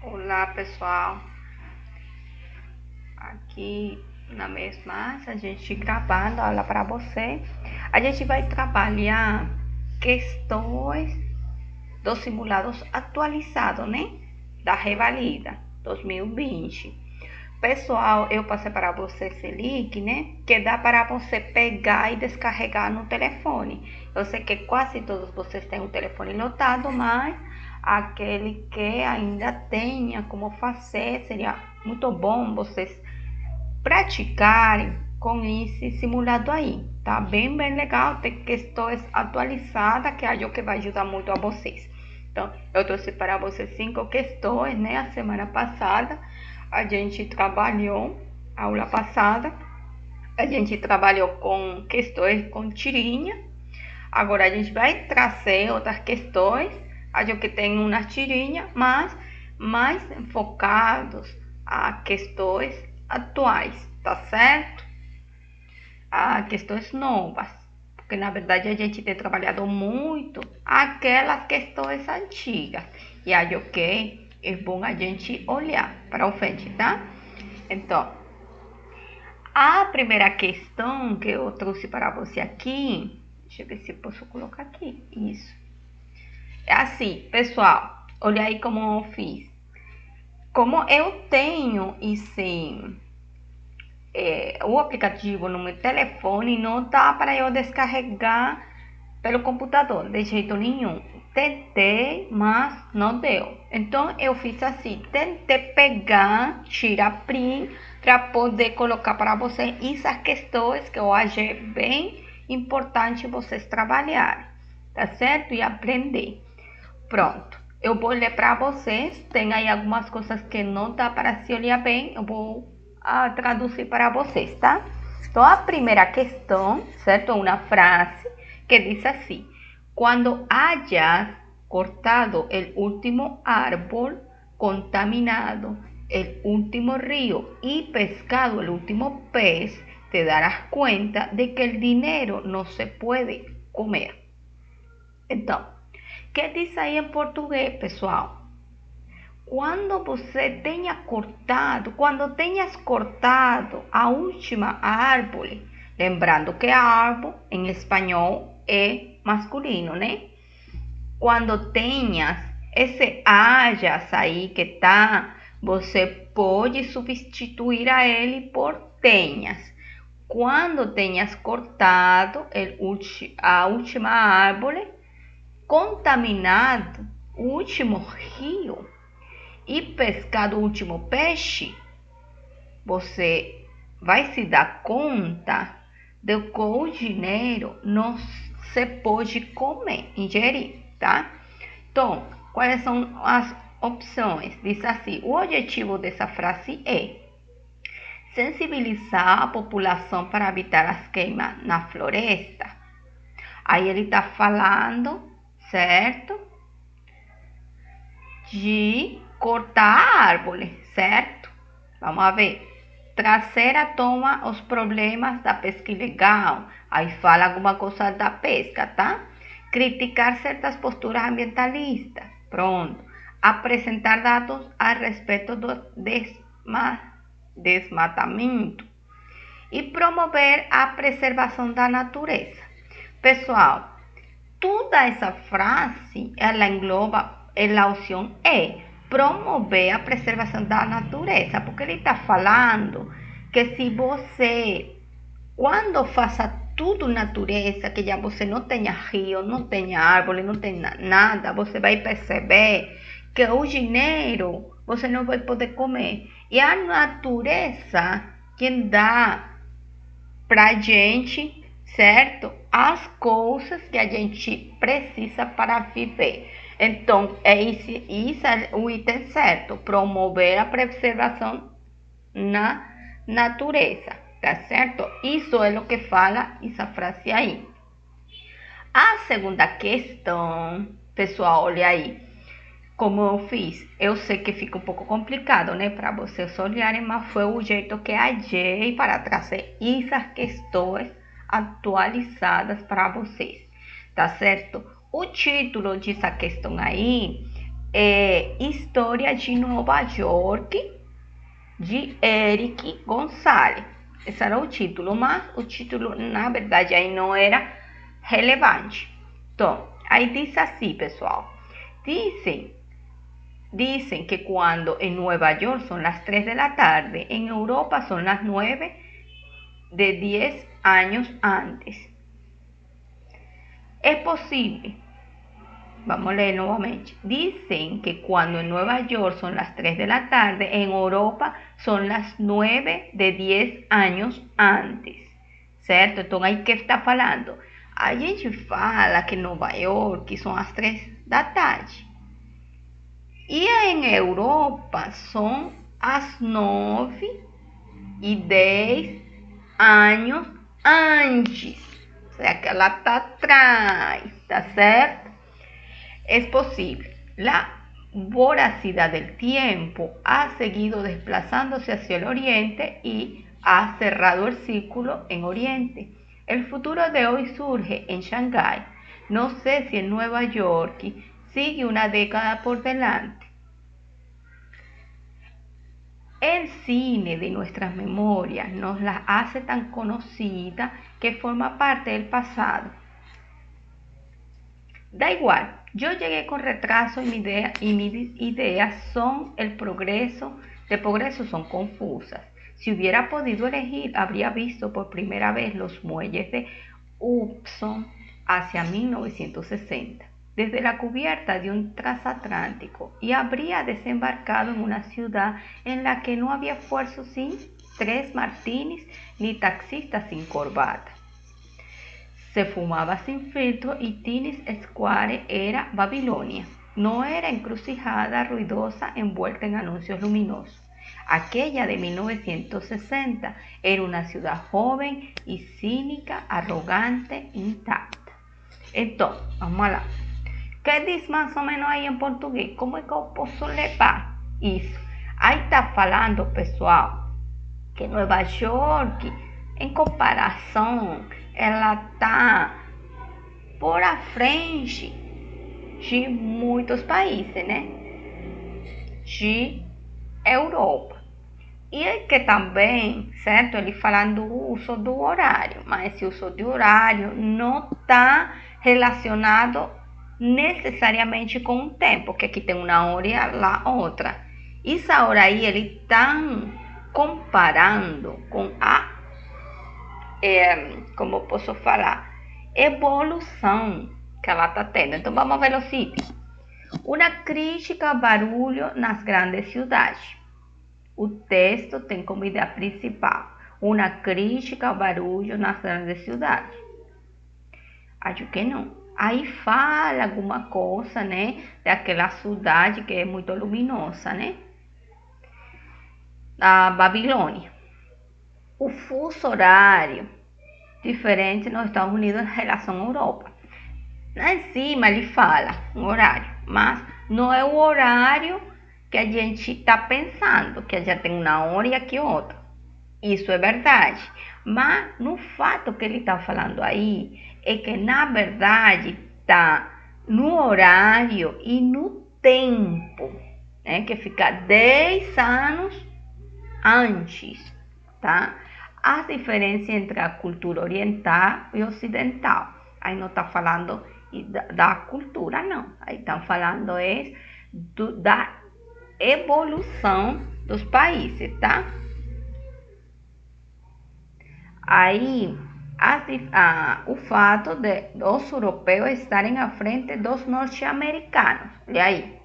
Olá pessoal, aqui na mesma a gente gravando aula para você. A gente vai trabalhar questões dos simulados atualizados, né? Da Revalida 2020. Pessoal, eu passei para você esse link, né? Que dá para você pegar e descarregar no telefone. Eu sei que quase todos vocês têm um telefone lotado, mas aquele que ainda tenha como fazer, seria muito bom vocês praticarem com esse simulado aí. Tá bem legal, tem questões atualizadas que acho que vai ajudar muito a vocês. Então, eu trouxe para vocês 5 questões, né? A semana passada a gente trabalhou, a aula passada, a gente trabalhou com questões com tirinha. Agora a gente vai trazer outras questões, acho que tem umas tirinhas, mas mais focados a questões atuais, tá certo? A questões novas, porque na verdade a gente tem trabalhado muito aquelas questões antigas, e acho que é bom a gente olhar para o frente, tá? Então, a primeira questão que eu trouxe para você aqui, deixa eu ver se eu posso colocar aqui, isso. É assim, pessoal, olha aí como eu fiz. Como eu tenho o aplicativo no meu telefone, não dá para eu descarregar pelo computador, de jeito nenhum. Tentei, mas não deu. Então eu fiz assim, tentei pegar, tirar print para poder colocar para vocês essas questões que eu achei bem importante vocês trabalharem, tá certo? E aprender. Pronto. Eu vou ler para vocês. Tem aí algumas coisas que não dá para se olhar bem. Eu vou traduzir para vocês, tá? Então, a primeira questão, certo? Uma frase que diz assim: quando hayas cortado el último árbol contaminado, el último río y pescado el último pez, te darás cuenta de que el dinero no se puede comer. Então, o que diz aí em português, pessoal? Quando tenhas cortado a última árvore, lembrando que árbol em espanhol é masculino, né? Quando tenhas esse hayas aí que tá, você pode substituir a ele por tenhas. Quando tenhas cortado a última árvore, contaminado o último rio e pescado o último peixe, você vai se dar conta de que o dinheiro não se pode comer, ingerir, tá? Então, quais são as opções? Diz assim, o objetivo dessa frase é sensibilizar a população para evitar as queimas na floresta. Aí ele está falando, certo? De cortar a árvore, certo? Vamos ver. Trazer à tona os problemas da pesca ilegal. Aí fala alguma coisa da pesca, tá? Criticar certas posturas ambientalistas. Pronto. Apresentar dados a respeito do desmatamento. E promover a preservação da natureza. Pessoal, toda essa frase, ela engloba a opção E, promover a preservação da natureza, porque ele está falando que se você, quando faça tudo natureza, que já você não tenha rio, não tenha árvore, não tenha nada, você vai perceber que o dinheiro você não vai poder comer. E a natureza quem dá pra gente, certo? As coisas que a gente precisa para viver. Então, isso é o item certo, promover a preservação na natureza, tá certo? Isso é o que fala essa frase aí. A segunda questão, pessoal, olha aí, como eu fiz. Eu sei que fica um pouco complicado, né, para vocês olharem, mas foi o jeito que achei para trazer essas questões atualizadas para vocês, tá certo? O título dessa questão aí História de Nova York, de Eric Gonzalez. Esse era o título, mas o título, na verdade, aí não era relevante. Então, aí diz assim, pessoal. Dicen que cuando en Nueva York son las 3 de la tarde, en Europa son las 9 de 10 años antes. Es posible. Vamos a leer nuevamente. Dicen que cuando en Nueva York son las 3 de la tarde, en Europa son las 9 de 10 anos antes. Certo? Então, aí que está falando? A gente fala que em Nova York são as 3 da tarde. E em Europa são as 9 e 10 anos antes. O sea, que ela está atrás, tá certo? Es posible. La voracidad del tiempo ha seguido desplazándose hacia el oriente y ha cerrado el círculo en oriente. El futuro de hoy surge en Shanghái. No sé si en Nueva York sigue una década por delante. El cine de nuestras memorias nos las hace tan conocida que forma parte del pasado. Da igual, yo llegué con retraso y mis ideas son de progreso son confusas. Si hubiera podido elegir, habría visto por primera vez los muelles de Hudson hacia 1960, desde la cubierta de un transatlántico, y habría desembarcado en una ciudad en la que no había esfuerzo sin 3 martinis ni taxistas sin corbata. Se fumaba sin filtro y Times Square era Babilonia. No era encrucijada ruidosa envuelta en anuncios luminosos. Aquella de 1960 era una ciudad joven y cínica, arrogante, intacta. Entonces, vamos lá. ¿Qué diz mais ou menos aí em português? Como é que eu posso levar isso? Aí está falando, pessoal, que Nova York, em comparação, ela está por à frente de muitos países, né? De Europa. E é que também, certo? Ele falando do uso do horário, mas esse uso de horário não está relacionado necessariamente com o tempo, que aqui tem uma hora e lá outra. Essa hora aí ele está comparando com a como posso falar, evolução que ela está tendo. Então vamos ver o sítio. Uma crítica ao barulho nas grandes cidades. O texto tem como ideia principal uma crítica ao barulho nas grandes cidades. Acho que não. Aí fala alguma coisa, né, daquela cidade que é muito luminosa, né? A Babilônia. O fuso horário diferente nos Estados Unidos em relação à Europa. Lá em cima ele fala um horário, mas não é o horário que a gente está pensando, que já tem uma hora e aqui outra. Isso é verdade, mas no fato que ele está falando aí é que na verdade está no horário e no tempo, né, que fica 10 anos antes, tá? As diferenças entre a cultura oriental e ocidental. Aí não está falando da cultura, não. Aí estão falando da evolução dos países, tá? Aí, o fato de os europeus estarem à frente dos norte-americanos. Olha aí.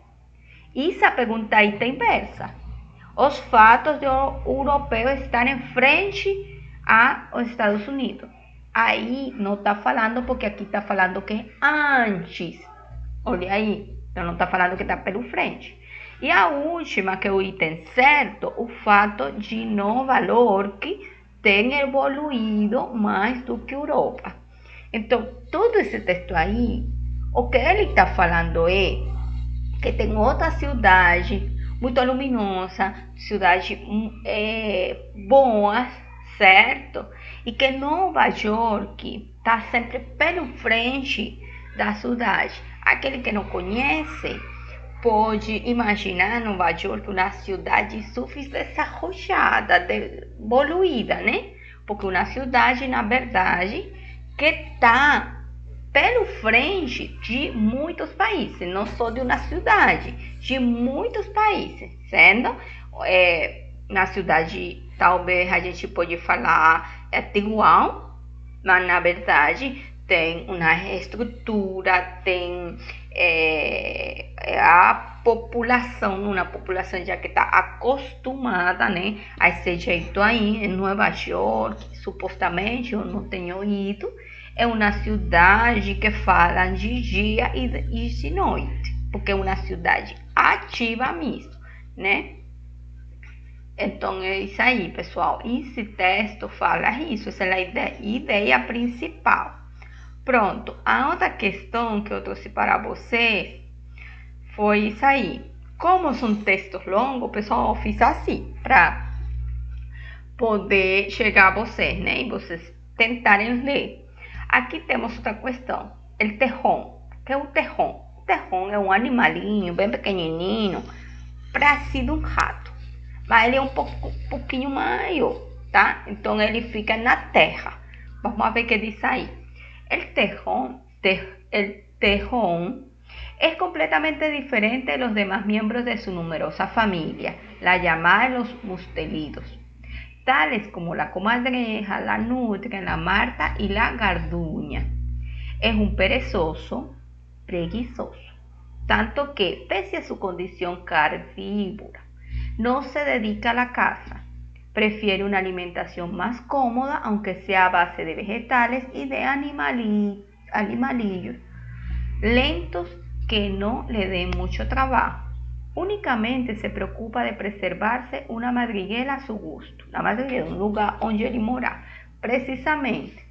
Essa pergunta aí está inversa. Os fatos de europeus estarem em frente aos Estados Unidos. Aí não está falando, porque aqui está falando que é antes. Olha aí. Então não está falando que está pelo frente. E a última, que é o item certo, o fato de Nova York ter evoluído mais do que Europa. Então, todo esse texto aí, o que ele está falando é que tem outra cidade muito luminosa, cidades boas, certo? E que Nova York está sempre pelo frente da cidade. Aquele que não conhece pode imaginar Nova York uma cidade subdesarrollada, evoluída, né? Porque uma cidade, na verdade, que está pelo frente de muitos países, não só de uma cidade, de muitos países, certo? Na cidade, talvez a gente pode falar igual, mas na verdade tem uma estrutura, tem a população, uma população já que está acostumada, né, a esse jeito aí. Em Nova York, supostamente, eu não tenho ido, é uma cidade que fala de dia e de noite, porque é uma cidade ativa mesmo, né? Então é isso aí, pessoal. Esse texto fala isso, essa é a ideia principal. Pronto, a outra questão que eu trouxe para vocês foi isso aí. Como são textos longos, pessoal, eu fiz assim, para poder chegar a vocês, né? E vocês tentarem ler. Aqui temos outra questão, o terrón. O que é o terrón? O terrón é um animalinho bem pequenininho, parecido um rato, mas ele é um pouquinho maior, tá? Então ele fica na terra. Vamos ver o que diz aí. El tejón es completamente diferente de los demás miembros de su numerosa familia, la llamada de los mustelidos, tales como la comadreja, la nutria, la marta y la garduña. Es un perezoso, preguizoso, tanto que, pese a su condición carnívora, no se dedica a la caza. Prefiere una alimentación más cómoda, aunque sea a base de vegetales y de animalillos lentos que no le den mucho trabajo. Únicamente se preocupa de preservarse una madriguera a su gusto, una madriguera, un lugar donde él mora, precisamente,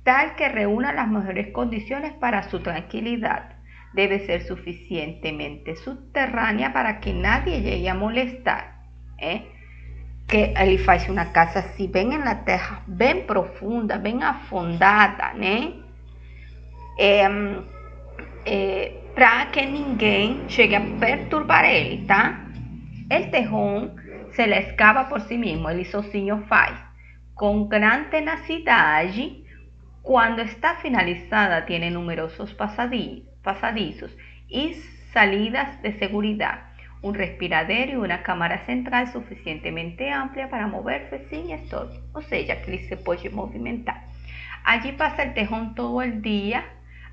tal que reúna las mejores condiciones para su tranquilidad. Debe ser suficientemente subterránea para que nadie llegue a molestar, que ele faz uma casa assim, bem na terra, bem profunda, bem afundada, né? Para que ninguém chegue a perturbar ele, tá? El tejón se la escava por si mesmo, ele sozinho faz, com grande tenacidade. Quando está finalizada, tiene numerosos pasadizos e salidas de seguridad, un respiradero y una cámara central suficientemente amplia para moverse sin estorbo, ou seja, que ele se pode movimentar. Allí passa el tejón todo el día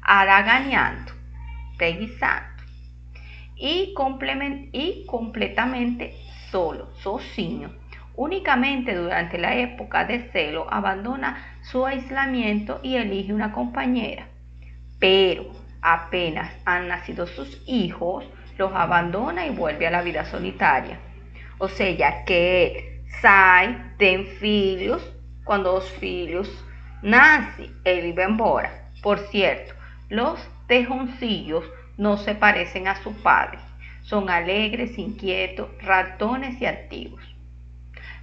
haraganeando, preguiçando y completamente solo, sozinho. Únicamente durante la época de celo abandona su aislamiento y elige una compañera, pero apenas han nacido sus hijos, los abandona y vuelve a la vida solitaria. Ou seja, que ele sai, tem filhos, quando os filhos nascem, ele vai embora. Por cierto, los tejoncillos no se parecen a su padre. Son alegres, inquietos, ratones y activos.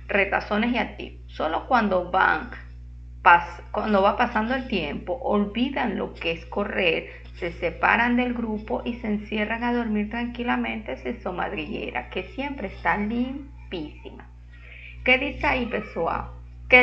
Retazones y activos. Solo cuando va pasando el tiempo, olvidan lo que es correr, se separan del grupo y se encierran a dormir tranquilamente en su madriguera, que siempre está limpísima. Que diz aí, pessoal? Que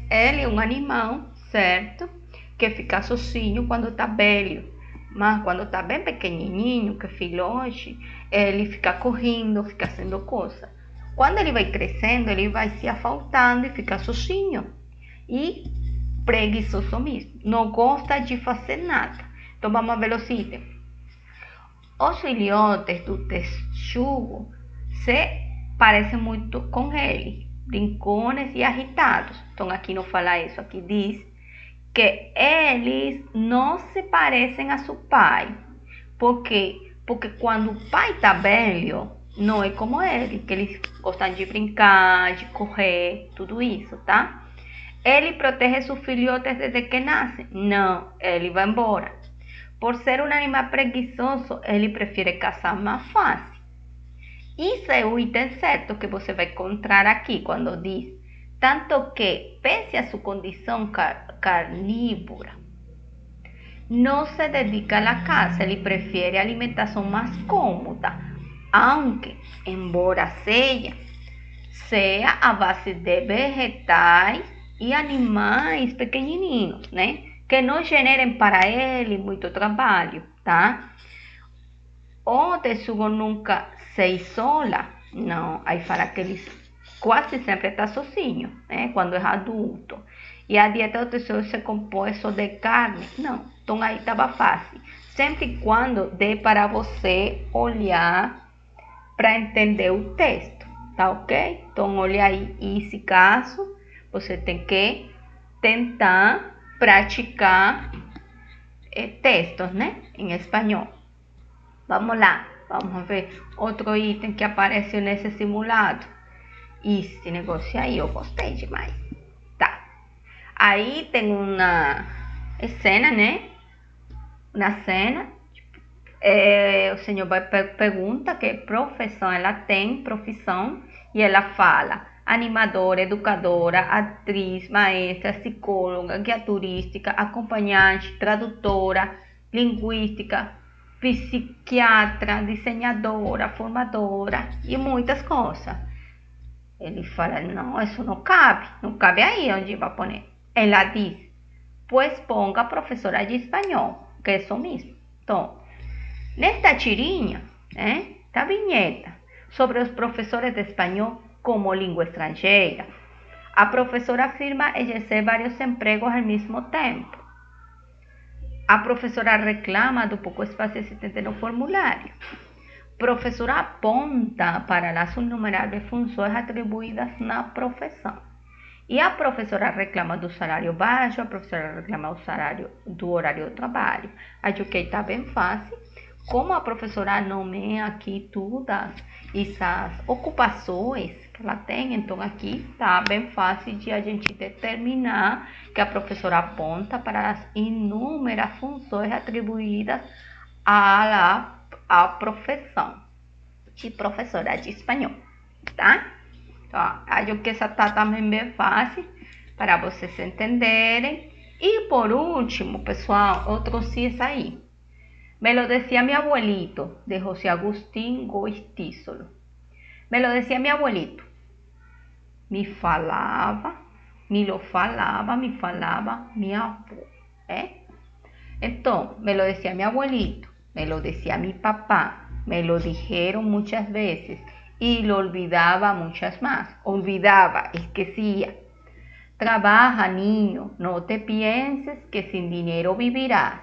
ele é um animal, certo? Que fica sozinho quando está velho. Mas quando está bem pequenininho, que filhote, ele fica correndo, fica fazendo coisa. Quando ele vai crescendo, ele vai se afaltando e fica sozinho. E preguiçoso mesmo. Não gosta de fazer nada. Então vamos ver os itens. Os filhotes do texugo se parecem muito com ele, brincones e agitados. Então aqui não fala isso, aqui diz que eles não se parecem a seu pai. Por quê? Porque quando o pai está velho, não é como ele, que eles gostam de brincar, de correr, tudo isso, tá? Ele protege seus filhotes desde que nascem? Não, ele vai embora. Por ser um animal preguiçoso, ele prefere caçar mais fácil. Isso é o item certo que você vai encontrar aqui quando diz: tanto que, pese a sua condição carnívora, não se dedica à caça, ele prefere alimentação mais cômoda, aunque, embora seja a base de vegetais e animais pequenininhos, né? Que não generem para ele muito trabalho, tá? O texugo nunca se isola, não. Aí fala que ele quase sempre está sozinho, né? Quando é adulto. E a dieta do texugo se compõe só de carne, não. Então aí estava fácil. Sempre e quando dê para você olhar para entender o texto, tá ok? Então olha aí, esse caso você tem que tentar praticar textos, né? Em espanhol. Vamos lá, vamos ver outro item que apareceu nesse simulado. Esse negócio aí eu gostei demais. Tá. Aí tem uma cena, né? Na cena, o senhor vai pergunta que profissão ela tem, profissão, e ela fala animadora, educadora, atriz, maestra, psicóloga, guia turística, acompanhante, tradutora, linguística, psiquiatra, desenhadora, formadora e muitas coisas. Ele fala, não, isso não cabe aí onde vai poner. Ela diz, pues ponga professora de espanhol, que é isso mesmo. Então, nesta tirinha, esta vinheta sobre os professores de espanhol como língua estrangeira, a professora afirma exercer vários empregos ao mesmo tempo. A professora reclama do pouco espaço existente no formulário. Professora aponta para as inumeráveis funções atribuídas na profissão. E a professora reclama do salário baixo, a professora reclama do horário do trabalho. Acho que está bem fácil. Como a professora nomeia aqui todas essas ocupações que ela tem, então aqui está bem fácil de a gente determinar que a professora aponta para as inúmeras funções atribuídas à profissão de professora de espanhol, tá? Então, acho que essa está também bem fácil para vocês entenderem. E por último, pessoal, outro cis aí. Me lo decía mi abuelito, de José Agustín Goitísolo. Me lo decía mi abuelito. Me falava mi avô. Então, me lo decía mi abuelito, me lo decía mi papá, me lo dijeron muchas veces y lo olvidaba muchas más. Olvidaba, esquecía. Trabaja, niño, no te pienses que sin dinero vivirás.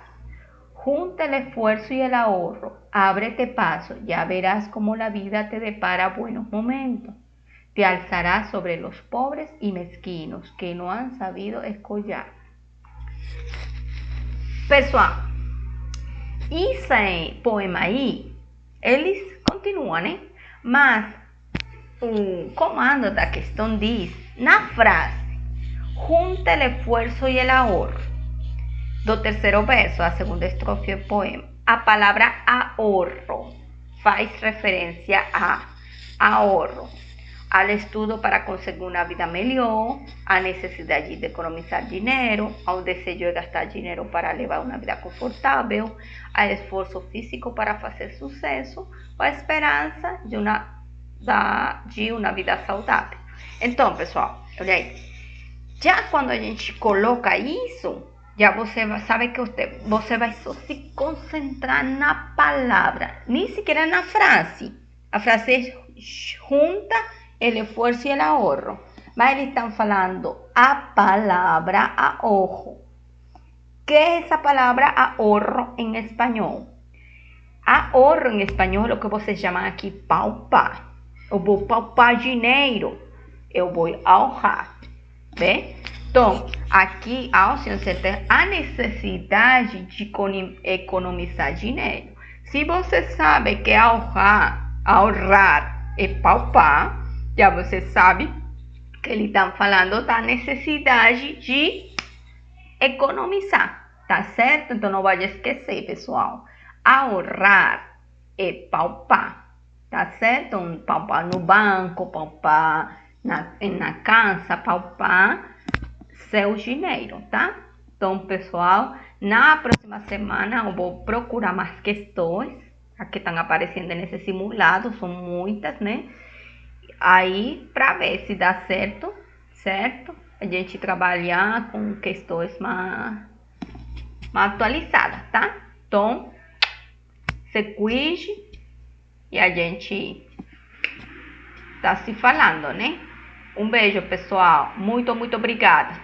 Junta el esfuerzo y el ahorro, ábrete paso, ya verás cómo la vida te depara buenos momentos. Te alzarás sobre los pobres y mezquinos que no han sabido escollar. Pessoal, esse poema aí, eles continuam, né? Mas o comando da questão diz, na frase, junta el esfuerzo y el ahorro, do terceiro verso, a segunda estrofe do poema, a palavra ahorro faz referência a ahorro, ao estudo para conseguir uma vida melhor, à necessidade de economizar dinheiro, ao desejo de gastar dinheiro para levar uma vida confortável, ao esforço físico para fazer sucesso, à esperança de uma vida saudável. Então, pessoal, olha aí, já quando a gente coloca isso, já você sabe que você vai só se concentrar na palavra, nem sequer na frase. A frase junta el esfuerzo y el ahorro. Mas eles estão falando a palavra ahorro. ¿Qué es esa palabra ahorro en español? Ahorro en español é o que vocês chamam aqui paupar. Eu vou paupar dinheiro. Eu vou ahorrar. Bem? Então, aqui a necessidade de economizar dinheiro. Se você sabe que ahorrar é paupar, já você sabe que ele está falando da necessidade de economizar, tá certo? Então não vai esquecer, pessoal. Ahorrar é paupar, tá certo? Paupar no banco, paupar na casa, paupar seu dinheiro, tá? Então, pessoal, na próxima semana eu vou procurar mais questões a que estão aparecendo nesse simulado, são muitas, né? Aí, para ver se dá certo, certo? A gente trabalhar com questões mais atualizadas, tá? Então, se cuide e a gente tá se falando, né? Um beijo, pessoal. Muito, muito obrigada.